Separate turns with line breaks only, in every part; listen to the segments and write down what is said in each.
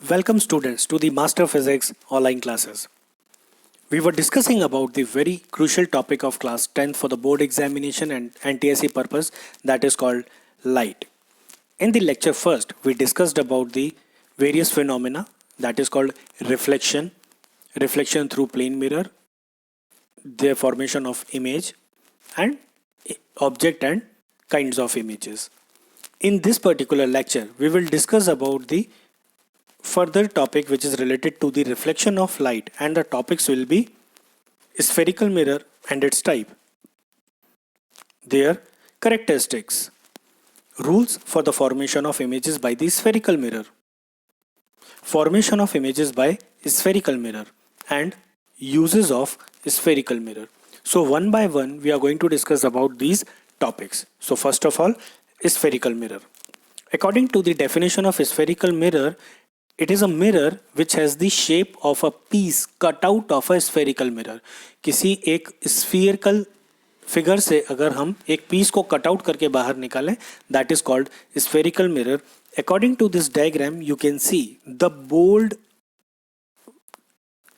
Welcome students to the Master Physics online classes. We were discussing about the very crucial topic of class 10th for the board examination and NTSE purpose, that is called light. In the lecture first, we discussed about the various phenomena, that is called reflection, reflection through plane mirror, the formation of image, and object and kinds of images. In this particular lecture, we will discuss about the further topic which is related to the reflection of light, and the topics will be spherical mirror and its type, their characteristics, rules for the formation of images by the spherical mirror, formation of images by spherical mirror, and uses of spherical mirror. So one by one we are going to discuss about these topics. So first of all, spherical mirror. According to the definition of spherical mirror, it is a mirror which has the shape of a piece cut out of a spherical mirror. किसी एक spherical figure से अगर हम एक piece को cut out करके बाहर निकालें, that is called spherical mirror. According to this diagram, you can see the bold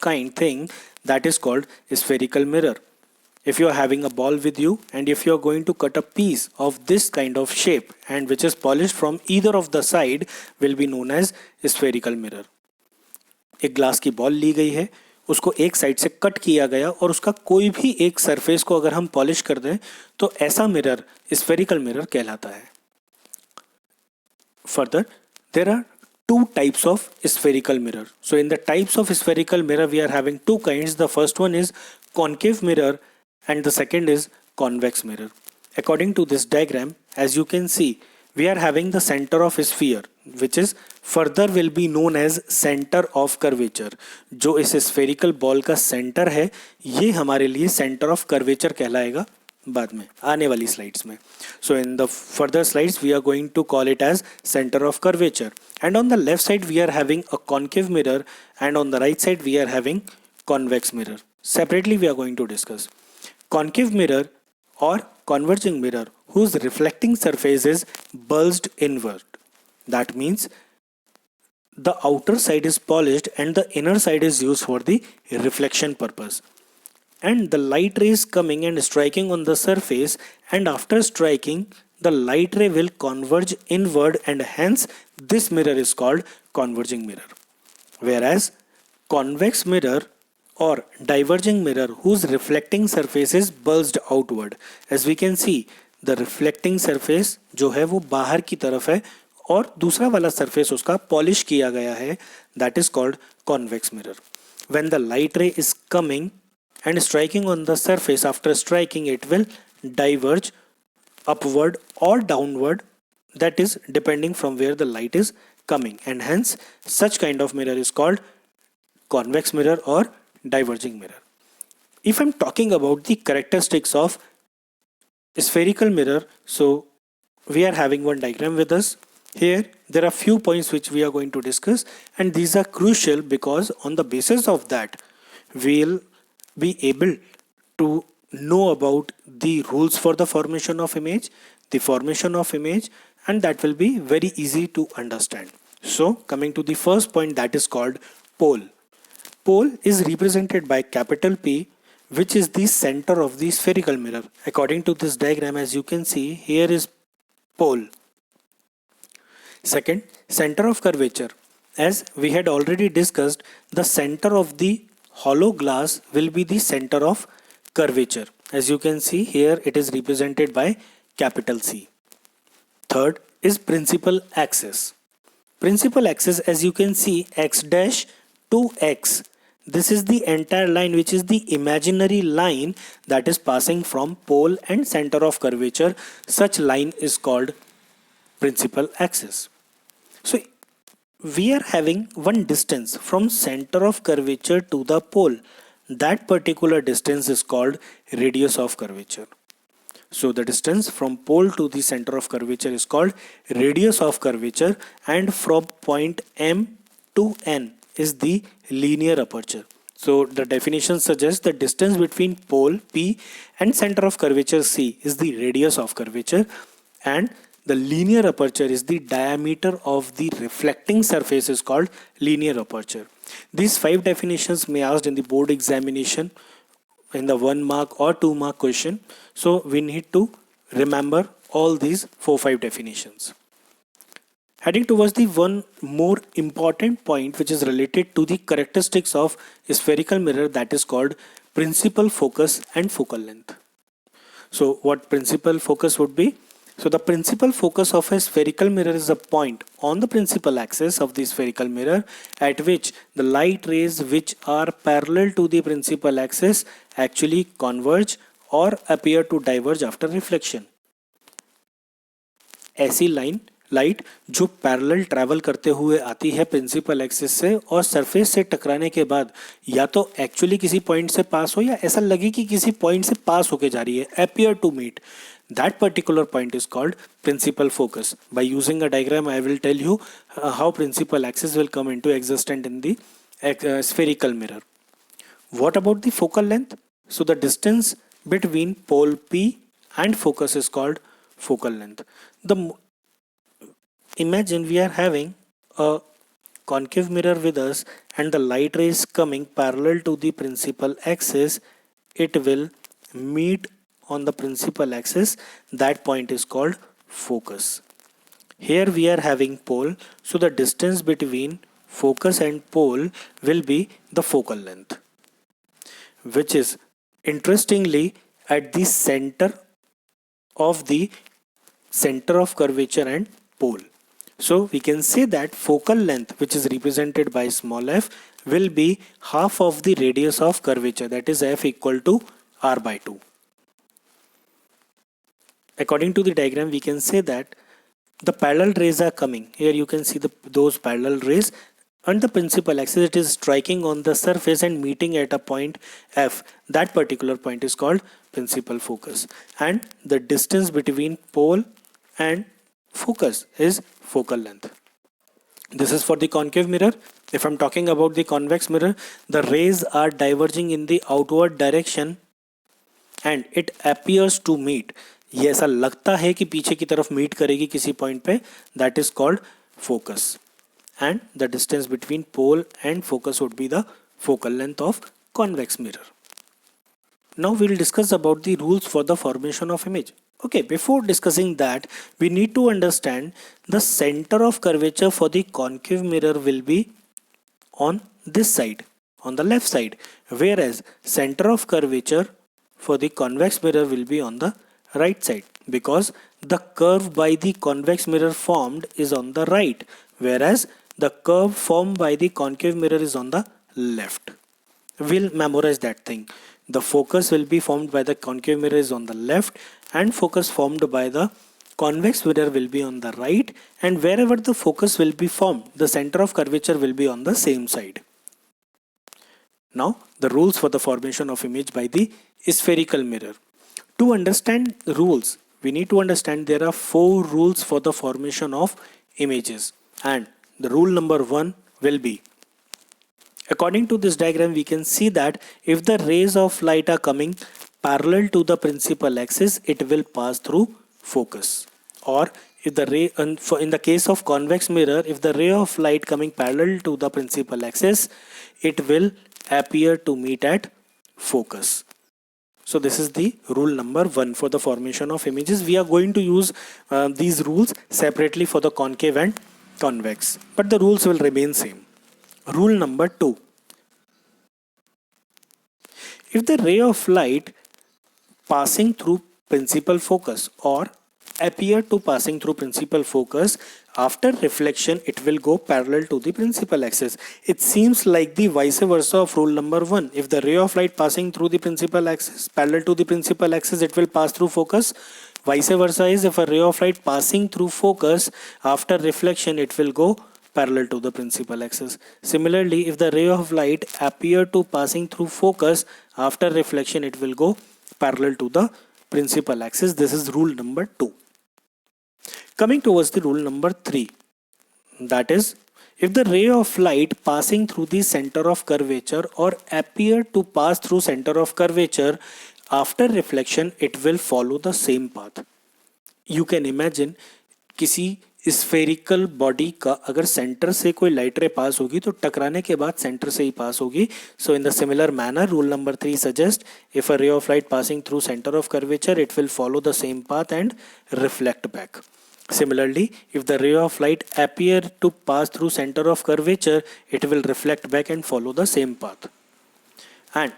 kind thing that is called spherical mirror. If you are having a ball with you and if you are going to cut a piece of this kind of shape and which is polished from either of the side will be known as spherical mirror. एक glass की ball ली गई है, उसको एक side से cut किया गया और उसका कोई भी एक सरफेस को अगर हम पॉलिश कर दें तो ऐसा मिरर स्फेरिकल मिरर कहलाता है. Further, there are two types of spherical mirror. So in the types of spherical mirror we are having two kinds. The first one is concave mirror and the second is convex mirror. According to this diagram, as you can see, we are having the center of a sphere, which is further will be known as center of curvature. जो इस spherical ball का center है, ये हमारे लिए center of curvature कहलाएगा बाद में आने वाली slides में. So in the further slides we are going to call it as center of curvature. And on the left side we are having a concave mirror and on the right side we are having convex mirror. Separately we are going to discuss. Concave mirror or converging mirror whose reflecting surface is bulged inward. That means the outer side is polished and the inner side is used for the reflection purpose. And the light ray is coming and striking on the surface, and after striking the light ray will converge inward, and hence this mirror is called converging mirror. Whereas convex mirror or diverging mirror whose reflecting surface is bulged outward, as we can see the reflecting surface जो है वो बाहर की तरफ है और दूसरा वाला surface उसका polish किया गया है, that is called convex mirror. When the light ray is coming and striking on the surface, after striking it will diverge upward or downward, that is depending from where the light is coming, and hence such kind of mirror is called convex mirror or diverging mirror. If I'm talking about the characteristics of spherical mirror, so we are having one diagram with us. Here there are few points which we are going to discuss, and these are crucial because on the basis of that we'll be able to know about the rules for the formation of image, the formation of image, and that will be very easy to understand. So coming to the first point, that is called pole. Pole is represented by capital P, which is the center of the spherical mirror. According to this diagram, as you can see, here is pole. Second, center of curvature. As we had already discussed, the center of the hollow glass will be the center of curvature. As you can see here, it is represented by capital C. Third is principal axis. Principal axis, as you can see, x dash to x. This is the entire line which is the imaginary line that is passing from pole and center of curvature. Such line is called principal axis. So we are having one distance from center of curvature to the pole. That particular distance is called radius of curvature. So the distance from pole to the center of curvature is called radius of curvature, and from point M to N is the linear aperture. So the definition suggests the distance between pole P and center of curvature C is the radius of curvature, and The linear aperture is the diameter of the reflecting surface is called linear aperture. These 5 definitions may asked in the board examination in the 1 mark or 2 mark question. So we need to remember all these 4-5 definitions. Heading towards the one more important point which is related to the characteristics of a spherical mirror, that is called principal focus and focal length. So what principal focus would be? So the principal focus of a spherical mirror is a point on the principal axis of the spherical mirror at which the light rays which are parallel to the principal axis actually converge or appear to diverge after reflection. ऐसी light जो parallel travel करते हुए आती है principal axis से और surface से टकराने के बाद या तो एक्चुअली किसी पॉइंट से पास हो या ऐसा लगे कि किसी पॉइंट से पास होके जा रही है, appear to meet, that particular point is called principal focus. By using a diagram I will tell you how principal axis will come into existence in the spherical mirror. What about the focal length? So the distance between pole P and focus is called focal length. Imagine we are having a concave mirror with us and the light rays coming parallel to the principal axis. It will meet on the principal axis. That point is called focus. Here we are having pole, so the distance between focus and pole will be the focal length, which is interestingly at the center of curvature and pole. So we can say that focal length, which is represented by small f, will be half of the radius of curvature, that is f equal to r by 2. According to the diagram, we can say that the parallel rays are coming. Here you can see those parallel rays on the principal axis. It is striking on the surface and meeting at a point f. That particular point is called principal focus. And the distance between pole and focus is focal length. This is for the concave mirror. If I'm talking about the convex mirror, the rays are diverging in the outward direction and it appears to meet. ये ऐसा लगता है कि पीछे की तरफ meet करेगी किसी पॉइंट पे. That is called focus. And the distance between pole and focus would be the focal length of convex mirror. Now we will discuss about the rules for the formation of image. Okay, before discussing that, we need to understand the center of curvature for the concave mirror will be on this side, on the left side, whereas center of curvature for the convex mirror will be on the right side, because the curve by the convex mirror formed is on the right, whereas the curve formed by the concave mirror is on the left. We'll memorize that thing. The focus will be formed by the concave mirror is on the left and focus formed by the convex mirror will be on the right, and wherever the focus will be formed, the center of curvature will be on the same side. Now the rules for the formation of image by the spherical mirror. To understand the rules, we need to understand there are 4 rules for the formation of images, and the rule number 1 will be, according to this diagram we can see that if the rays of light are coming parallel to the principal axis, it will pass through focus. Or if the ray, in the case of convex mirror, if the ray of light coming parallel to the principal axis, it will appear to meet at focus. So this is the rule number 1 for the formation of images. We are going to use these rules separately for the concave and convex, but the rules will remain same. Rule number 2. If the ray of light passing through principal focus or appear to passing through principal focus, after reflection it will go parallel to the principal axis. It seems like the vice versa of rule number 1. If the ray of light passing through the principal axis parallel to the principal axis, it will pass through focus. Vice versa is if a ray of light passing through focus, after reflection it will go parallel to the principal axis. Similarly, if the ray of light appear to passing through focus, after reflection it will go parallel to the principal axis. This is rule number 2. Coming towards the rule number 3, that is, if the ray of light passing through the center of curvature or appear to pass through center of curvature, after reflection it will follow the same path. You can imagine किसी spherical body का अगर centre से कोई light रे पास होगी तो टकराने के बाद सेंटर से ही पास होगी. So in the similar manner rule number 3 suggest if a ray of light passing through centre of curvature it will follow the same path and reflect back. Similarly, if the ray of light appear to pass through center of curvature, it will reflect back and follow the same path. And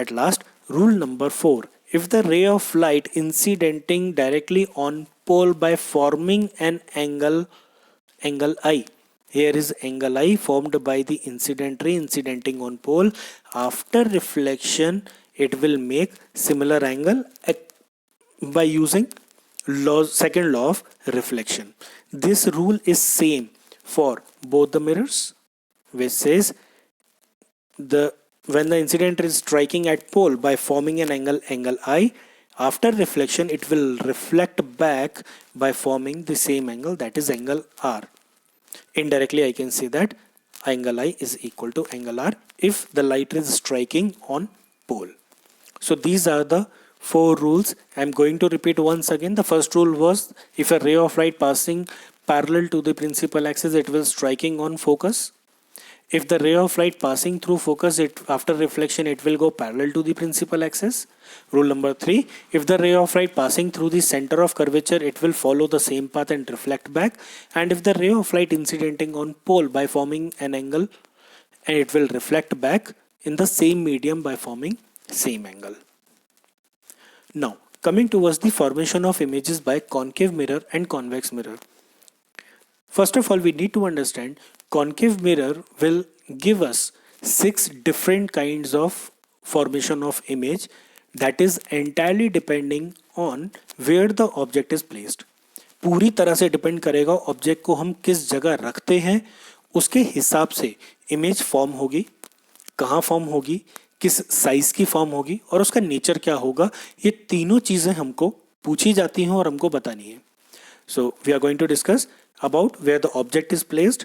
at last, rule number 4. If the ray of light incidenting directly on pole by forming an angle I. Here is angle I formed by the incident ray incidenting on pole. After reflection, it will make similar angle by using second law of reflection. This rule is same for both the mirrors, which says when the incident is striking at pole by forming an angle I, after reflection it will reflect back by forming the same angle, that is angle R. Indirectly I can say that angle I is equal to angle R if the light is striking on pole. So these are the 4 rules. I am going to repeat once again. The first rule was if a ray of light passing parallel to the principal axis, it will striking on focus. If the ray of light passing through focus, after reflection it will go parallel to the principal axis. Rule number 3, if the ray of light passing through the center of curvature, it will follow the same path and reflect back. And if the ray of light incidenting on pole by forming an angle, and it will reflect back in the same medium by forming same angle. Now, coming towards the formation of images by concave mirror and convex mirror. First of all, we need to understand concave mirror will give us 6 different kinds of formation of image, that is entirely depending on where the object is placed. पूरी तरह से depend करेगा object को हम किस जगह रखते हैं, उसके हिसाब से इमेज फॉर्म होगी, कहाँ फॉर्म होगी, किस साइज की फॉर्म होगी और उसका नेचर क्या होगा. ये तीनों चीज़ें हमको पूछी जाती हैं और हमको बतानी है. So we are going to discuss about where the object is placed,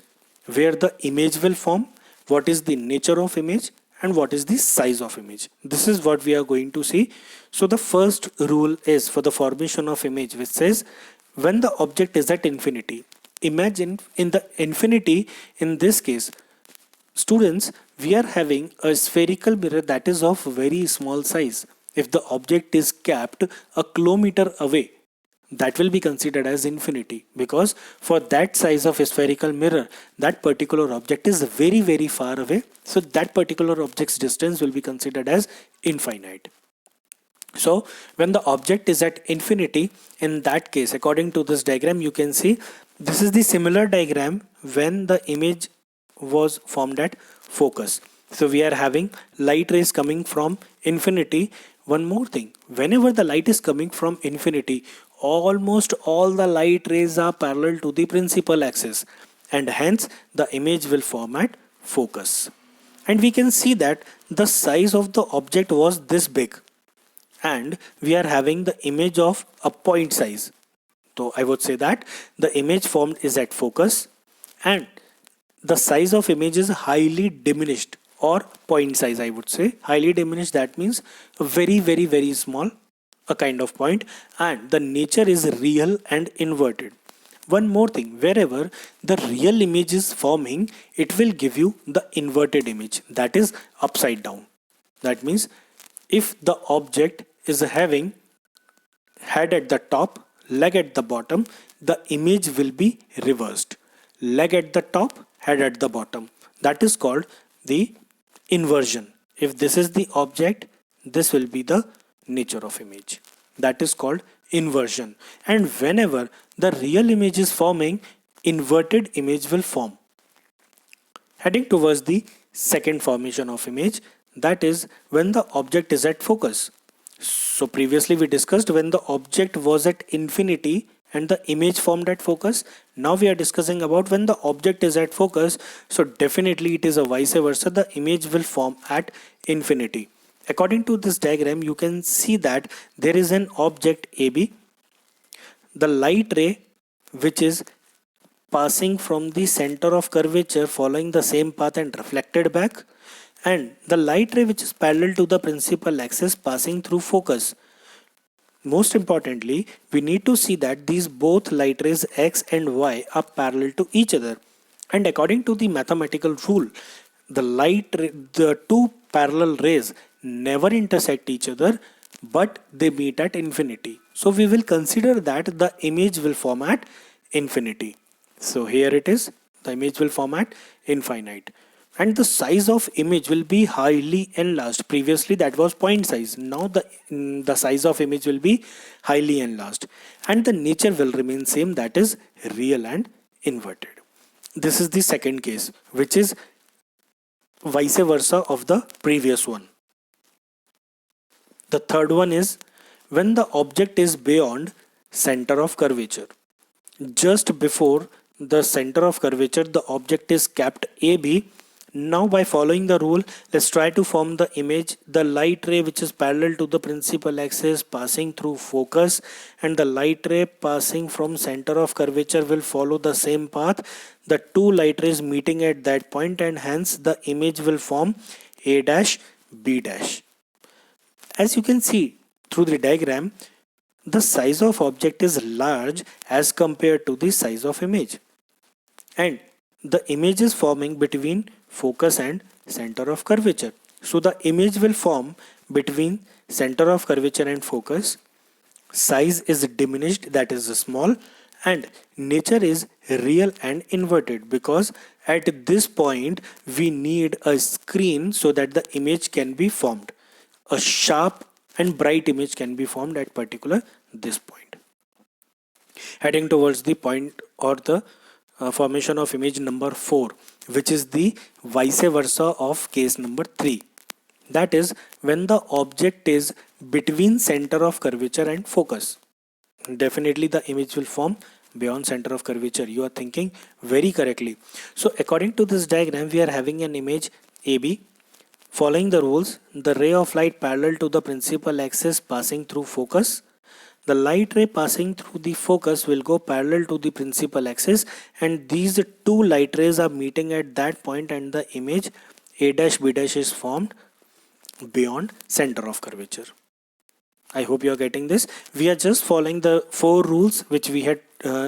where the image will form, what is the nature of image and what is the size of image. This is what we are going to see. So the first rule is for the formation of image, which says when the object is at infinity. Imagine in the infinity, in this case, students, we are having a spherical mirror that is of very small size. If the object is kept a kilometer away, that will be considered as infinity, because for that size of a spherical mirror, that particular object is very far away. So that particular object's distance will be considered as infinite. So when the object is at infinity, in that case, according to this diagram, you can see this is the similar diagram when the image was formed at focus. So we are having light rays coming from infinity. One more thing, whenever the light is coming from infinity, almost all the light rays are parallel to the principal axis, and hence the image will form at focus. And we can see that the size of the object was this big, and we are having the image of a point size. So I would say that the image formed is at focus, and the size of image is highly diminished, or point size, I would say highly diminished. That means very small, a kind of point, and the nature is real and inverted. One more thing, wherever the real image is forming, it will give you the inverted image, that is upside down. That means if the object is having head at the top, leg at the bottom, the image will be reversed. Leg at the top, head at the bottom. That is called the inversion. If this is the object, this will be the nature of image. That is called inversion. And whenever the real image is forming, inverted image will form. Heading towards the second formation of image, that is when the object is at focus. So previously we discussed when the object was at infinity and the image formed at focus. Now we are discussing about when the object is at focus. So definitely it is a vice versa, the image will form at infinity. According to this diagram, you can see that there is an object AB. The light ray which is passing from the center of curvature following the same path and reflected back, and the light ray which is parallel to the principal axis passing through focus. Most importantly, we need to see that these both light rays x and y are parallel to each other. And according to the mathematical rule, the two parallel rays never intersect each other, but they meet at infinity. So we will consider that the image will form at infinity. So here it is, the image will form at infinite. And the size of image will be highly enlarged. Previously that was point size. Now the size of image will be highly enlarged. And the nature will remain same, that is real and inverted. This is the second case, which is vice versa of the previous one. The third one is when the object is beyond center of curvature. Just before the center of curvature, the object is kept AB. Now by following the rule, let's try to form the image. The light ray which is parallel to the principal axis passing through focus, and the light ray passing from center of curvature will follow the same path. The two light rays meeting at that point, and hence the image will form A dash B dash. As you can see through the diagram, the size of object is large as compared to the size of image, and the image is forming between focus and center of curvature. So the image will form between center of curvature and focus. Size is diminished, that is small, and nature is real and inverted, because at this point we need a screen so that the image can be formed. A sharp and bright image can be formed at particular this point. Heading towards the point or the formation of image number 4, which is the vice versa of case number 3. That is when the object is between center of curvature and focus. Definitely the image will form beyond center of curvature. You are thinking very correctly. So according to this diagram, we are having an image AB. Following the rules, the ray of light parallel to the principal axis passing through focus. The light ray passing through the focus will go parallel to the principal axis, and these two light rays are meeting at that point, and the image A dash B dash is formed beyond center of curvature. I hope you are getting this. We are just following the 4 rules which we had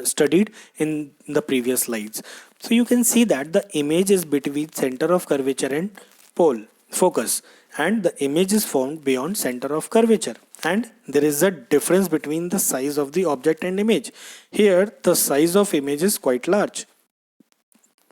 studied in the previous slides. So you can see that the image is between center of curvature and focus, and the image is formed beyond center of curvature, and there is a difference between the size of the object and image. Here the size of image is quite large.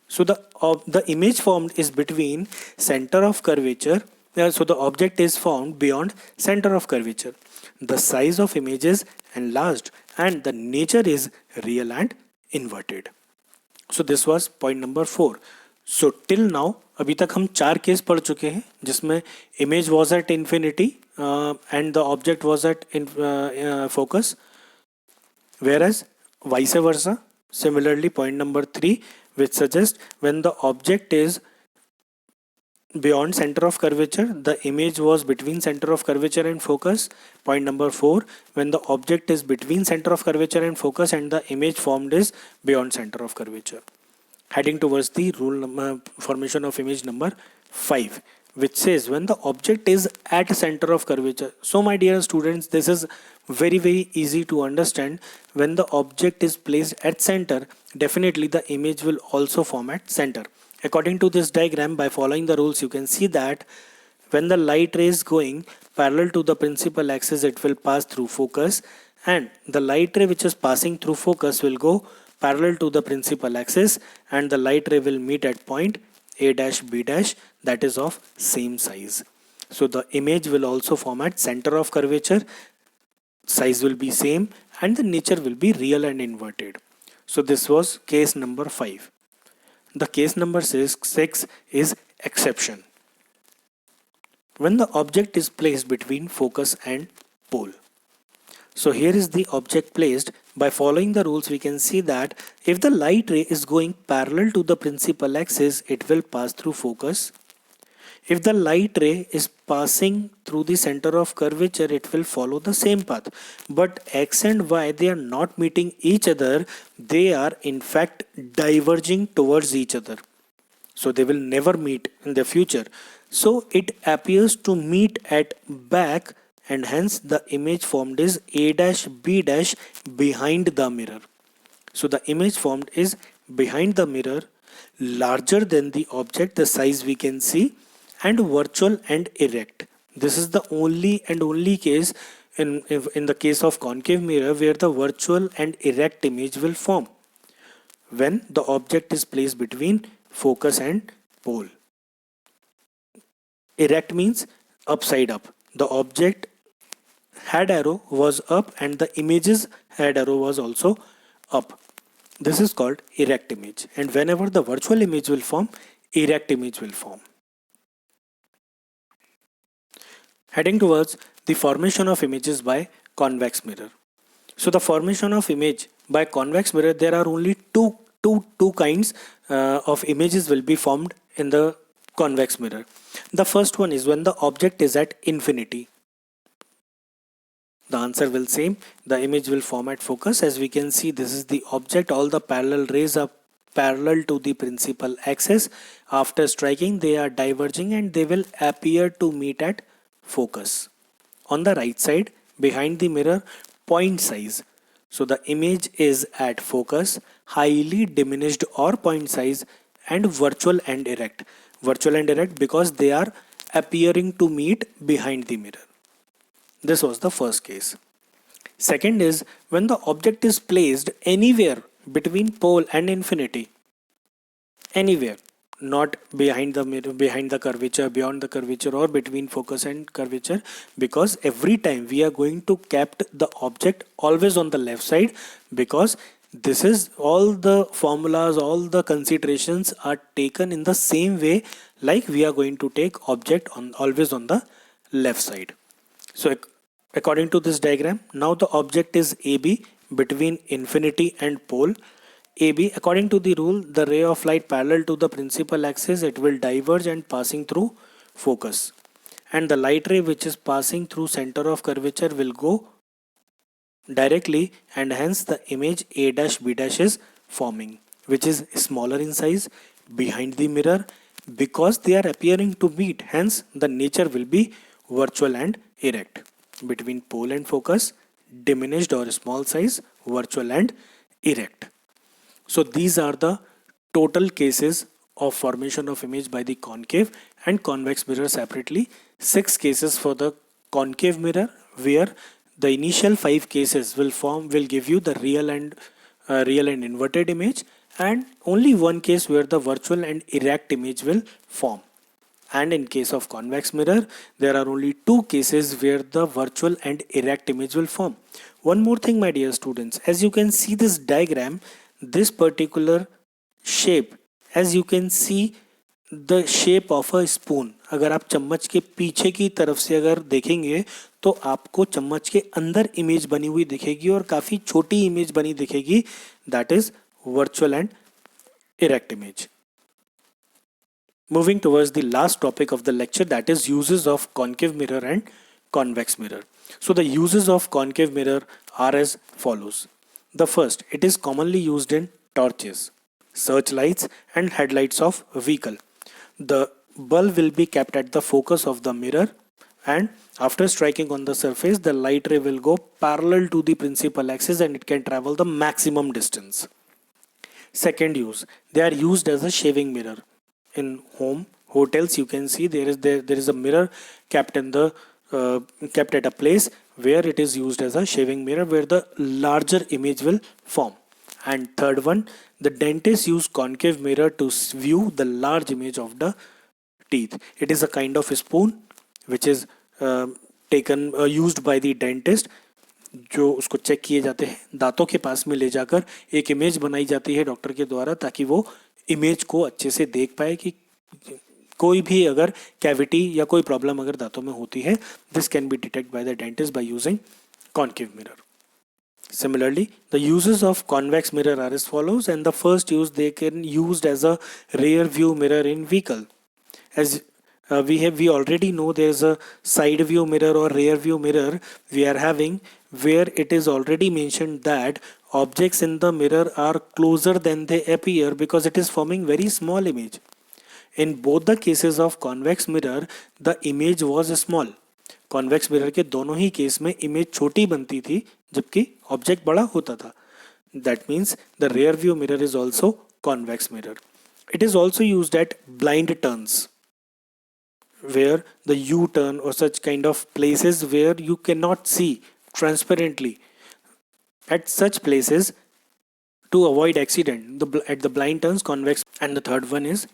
So the image formed is between center of curvature. So the object is formed beyond center of curvature. The size of image is enlarged, and the nature is real and inverted. So this was point number 4. So till now अभी तक हम 4 case पढ़ चुके हैं, जिसमें image was at infinity and the object was at focus, whereas vice versa. Similarly, point number 3, which suggests when the object is beyond center of curvature, the image was between center of curvature and focus. Point number 4, when the object is between center of curvature and focus and the image formed is beyond center of curvature. Heading towards the rule formation of image number 5, which says when the object is at center of curvature. So my dear students, this is very easy to understand. When the object is placed at center, definitely the image will also form at center. According to this diagram, by following the rules, you can see that when the light ray is going parallel to the principal axis, it will pass through focus, and the light ray which is passing through focus will go parallel to the principal axis, and the light ray will meet at point A dash B dash, that is of same size. So the image will also form at center of curvature, size will be same, and the nature will be real and inverted. So this was case number 5. The case number 6 is exception. When the object is placed between focus and pole. So here is the object placed. By following the rules, we can see that if the light ray is going parallel to the principal axis, it will pass through focus. If the light ray is passing through the center of curvature, it will follow the same path. But x and y, they are not meeting each other. They are in fact diverging towards each other. So they will never meet in the future. So it appears to meet at back and hence the image formed is A dash B dash behind the mirror. So the image formed is behind the mirror, larger than the object, the size we can see, and virtual and erect. This is the only case in the case of concave mirror where the virtual and erect image will form when the object is placed between focus and pole. Erect means upside up. The object head arrow was up and the image's head arrow was also up. This is called erect image, and whenever the virtual image will form, erect image will form. Heading towards the formation of images by convex mirror. So the formation of image by convex mirror, there are only two kinds of images will be formed in the convex mirror. The first one is when the object is at infinity. The answer will same. The image will form at focus. As we can see, this is the object. All the parallel rays are parallel to the principal axis. After striking, they are diverging and they will appear to meet at focus. On the right side, behind the mirror, point size. So the image is at focus, highly diminished or point size, and virtual and erect. Virtual and erect because they are appearing to meet behind the mirror. This was the first case. Second is when the object is placed anywhere between pole and infinity. Anywhere. Not behind the mirror, behind the curvature, beyond the curvature, or between focus and curvature, because every time we are going to kept the object always on the left side, because this is all the formulas, all the considerations are taken in the same way, like we are going to take object on always on the left side. So according to this diagram, now the object is AB between infinity and pole. AB, according to the rule, the ray of light parallel to the principal axis, it will diverge and passing through focus. And the light ray which is passing through center of curvature will go directly, and hence the image A dash B dash is forming, which is smaller in size behind the mirror because they are appearing to meet. Hence the nature will be virtual and erect. Between pole and focus, diminished or small size, virtual and erect. So these are the total cases of formation of image by the concave and convex mirror separately. 6 cases for the concave mirror, where the initial 5 cases will give you the real and inverted image, and only one case where the virtual and erect image will form. And in case of convex mirror, there are only 2 cases where the virtual and erect image will form. One more thing, my dear students, as you can see this diagram, this particular shape, as you can see the shape of a spoon. अगर आप चम्मच के पीछे की तरफ से अगर देखेंगे तो आपको चम्मच के अंदर इमेज बनी हुई दिखेगी और काफ़ी छोटी इमेज बनी दिखेगी. That is virtual and erect image. Moving towards the last topic of the lecture, that is uses of concave mirror and convex mirror. So the uses of concave mirror are as follows. The first, it is commonly used in torches, searchlights and headlights of vehicle. The bulb will be kept at the focus of the mirror, and after striking on the surface, the light ray will go parallel to the principal axis and it can travel the maximum distance. Second use, they are used as a shaving mirror. In hotels, you can see there is a mirror kept in the kept at a place where it is used as a shaving mirror, where the larger image will form. And third one, the dentist use concave mirror to view the large image of the teeth. It is a kind of a spoon which is used by the dentist, जो उसको check किए जाते हैं, दांतों के पास में ले जाकर एक इमेज बनाई जाती है डॉक्टर के द्वारा, ताकि वो इमेज को अच्छे से देख पाए कि कोई भी अगर कैविटी या कोई प्रॉब्लम अगर दांतों में होती है. This can be detect by the dentist by using concave mirror. Similarly, the uses of convex mirror are as follows, and the first use, they can used as a rear view mirror in vehicle. As we already know, there is a side view mirror or rear view mirror we are having, where it is already mentioned that objects in the mirror are closer than they appear because it is forming very small image. In both the cases of convex mirror, the image was small. Convex mirror के दोनों ही case में image छोटी बनती थी जबकि object बड़ा होता था. That means the rear view mirror is also convex mirror. It is also used at blind turns, where the U-turn or such kind of places where you cannot see transparently. At such places, to avoid accident, at the blind turns, convex. And the third one is,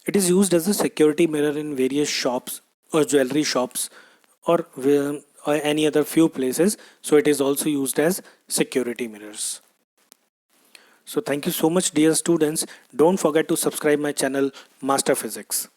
it is used as a security mirror in various shops or jewelry shops or any other few places. So it is also used as security mirrors. So thank you so much, dear students. Don't forget to subscribe my channel Master Physics.